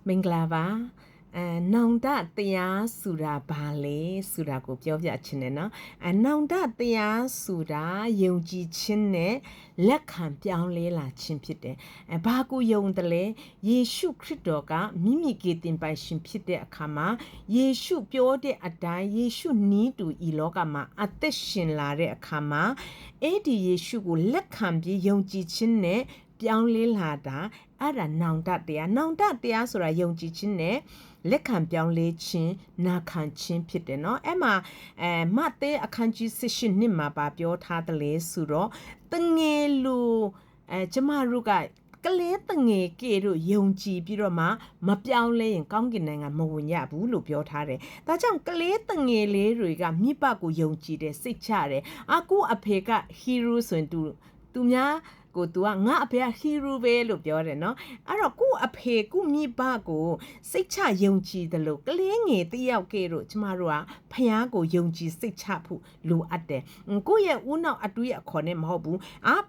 မင်္ဂလာပါနောင်တတရားဆိုတာဘာလဲဆိုတာကိုပြောပြချင်တယ်နော်နောင်တတရားဆိုတာယုံကြည်ခြင်းနဲ့လက်ခံပြောင်းလဲလာခြင်းဖြစ်တယ်ဘာကိုယုံတယ်လဲယေရှုခရစ်တော်ကမိမိကယ်တင်ပိုင်ရှင်ဖြစ်တဲ့အခါမှာယေရှုပြောတဲ့အတိုင်းယေရှုနီးတူဤလောကမှာအသက်ရှင်လာတဲ့အခါမှာအဲ့ဒီယေရှုကိုလက်ခံပြီးယုံကြည်ခြင်းနဲ့ပြောင်းလဲလာတာအဲ့ဒါနောင်တတရားဆိုတာယုံကြည်ခြင်းနဲ့လက်ခံပြောင်းလဲခြင်းနာခံခြင်းဖြစ်တယ်เนาะအဲ့မှာမဿဲအခန်းကြီး18နှစ်မှာပြောထားတယ်လေဆိုတော့တငယ်လူကျမတို့ကကလေးတငယ်ကေတို့ယုံကြည်ပြီးတော့မှမပြောင်းလဲရင်ကောင်းကင်နိုင်ငံမဝင်ရဘူးလို့ပြောထားတယ်။ဒါကြောင့်ကလေးတငယ်လေးတွေကမိဘကိုယုံကြည်တယ်စိတ်ချတယ်။အခုအဖေက hero ဆိုရင်သူများကိုသူကငါအဖေက hero ပဲလို့ပြောတယ်နော်အဲ့တော့ကိုအဖေကိုမိဘကိုစိတ်ချယုံကြည်တယ်လို့ကလေးငယ်တယောက်ကဲတော့ကျမတို့ကဖျားကိုယုံကြည်စိတ်ချဖို့လိုအပ်တယ်ကိုရဲ့ဦးနောက်အတူရဲ့အခေါ်နဲ့မဟုတ်ဘူး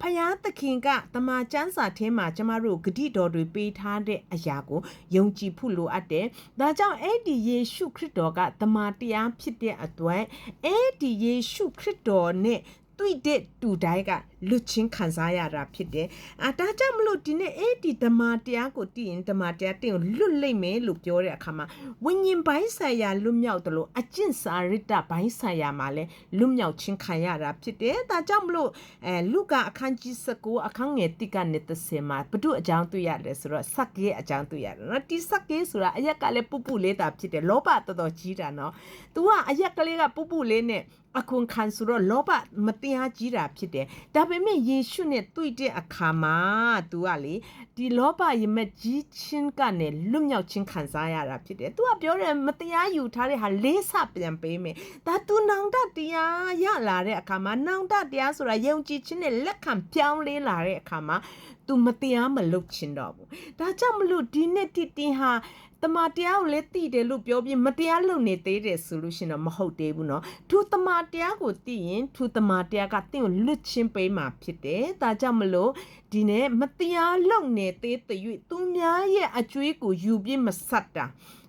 ဖျားသခင်ကတမန်ကျမ်းစာထဲမှာကျမတို့ဂတိတော်တွေပေးထားတဲ့အရာကိုယုံကြည်ဖို့လိုအပ်တယ်ဒါကြောင့်အဲ့ဒီယေရှုခရစ်တော်ကတမန်တရားဖြစ်တဲ့အတွက်အဲ့ဒီယေရှုခရစ်တော်နဲ့တွေ့တဲ့တူတိုင်းကလွတ်ချင်းခံစားရတာဖြစ်တယ်။ဒါကြောင့်မလို့ဒီနေ့အဲ့ဒီဓမ္မတရားကိုတည်ရင်ဓမ္မတရားတည်ကိုလွတ်လိမ့်မယ်လို့ပြောတဲ့အခါမှာဝိညာဉ်ပိုင်းဆိုင်ရာလွတ်မြောက်တယ်လို့အကျင့်စာရတပိုင်းဆိုင်ရာမှာလည်းလွတ်မြောက်ခြင်းခံရတာဖြစ်တယ်။ဒါကြောင့်မလို့လူကအခန်းကြီး19အခန်းငယ်1ကနေ30မှာဘု து အကြောင်းတွေ့ရတယ်ဆိုတော့စက္ကေအကြောင်းတွေ့ရတယ်နော်။ဒီစက္ကေဆိုတာအရက်ကလည်းပူပူလေးတာဖြစ်တယ်။လောဘတော်တော်ကြီးတာနော်။ तू ကအရက်ကလေးကပူပူလေးနဲ့အခုခံဆိုတော့လောဘမတရားကြီးတာဖြစ်တယ်ဒါပေမဲ့ယေရှုနဲ့တွေ့တဲ့အခါမှာ तू ကလေဒီလောဘရမကြီးချင်းကနေလွတ်မြောက်ခြင်းခံစားရတာဖြစ်တယ် तू ကပြောတယ်မတရားယူထားတဲ့ဟာလေးဆပြန်ပေးမယ်ဒါ तू နောင်တတရားရလာတဲ့အခါမှာနောင်တတရားဆိုတာယုံကြည်ခြင်းနဲ့လက်ခံပြောင်းလဲလာတဲ့အခါမှာ तू မတရားမလုပ်ချင်တော့ဘူးဒါကြောင့်မလို့ဒီနေ့တင်ဟာတမန်တရားကိုလည်းသိတယ်လို့ပြောပြီးမတရားလုပ်နေသေးတယ်ဆိုလို့ရှိရင်တော့မဟုတ်သေးဘူးเนาะသူတမန်တရားကိုသိရင်သူတမန်တရားကတင့်ကိုလွတ်ချင်းပေးမှာဖြစ်တယ်ဒါကြောင့်မလို့ဒီနေ့မတရားလုပ်နေသေးတဲ့၍သူများရဲ့အကျွေးကိုယူပြီးမဆက်တာ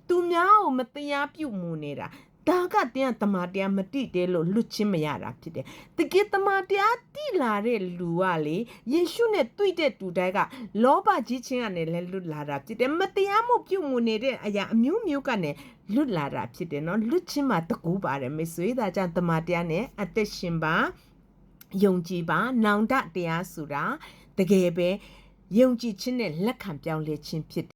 သူများကိုမတရားပြုတ်မှုနေတာဒါကတရားတမန်တရားမတိတယ်လို့လွတ်ချင်းမရတာဖြစ်တယ်တကယ်တမန်တရားတိလာတဲ့လူကလေယေရှုနဲ့တွေ့တဲ့တူတိုင်းကလောဘကြီးခြင်းကနေလည်းလွတ်လာတာဖြစ်တယ်မတရားမှုပြုတ်မှုနေတဲ့အရာအမျိုးမျိုးကနေလွတ်လာတာဖြစ်တယ်နော်လွတ်ချင်းမှာတကူပါတယ်မိတ်ဆွေဒါကြောင့်တမန်တရားနဲ့အသက်ရှင်ပါယုံကြည်ပါနောင်တတရားဆိုတာတကယ်ပဲယုံကြည်ခြင်းနဲ့လက်ခံပြောင်းလဲခြင်းဖြစ်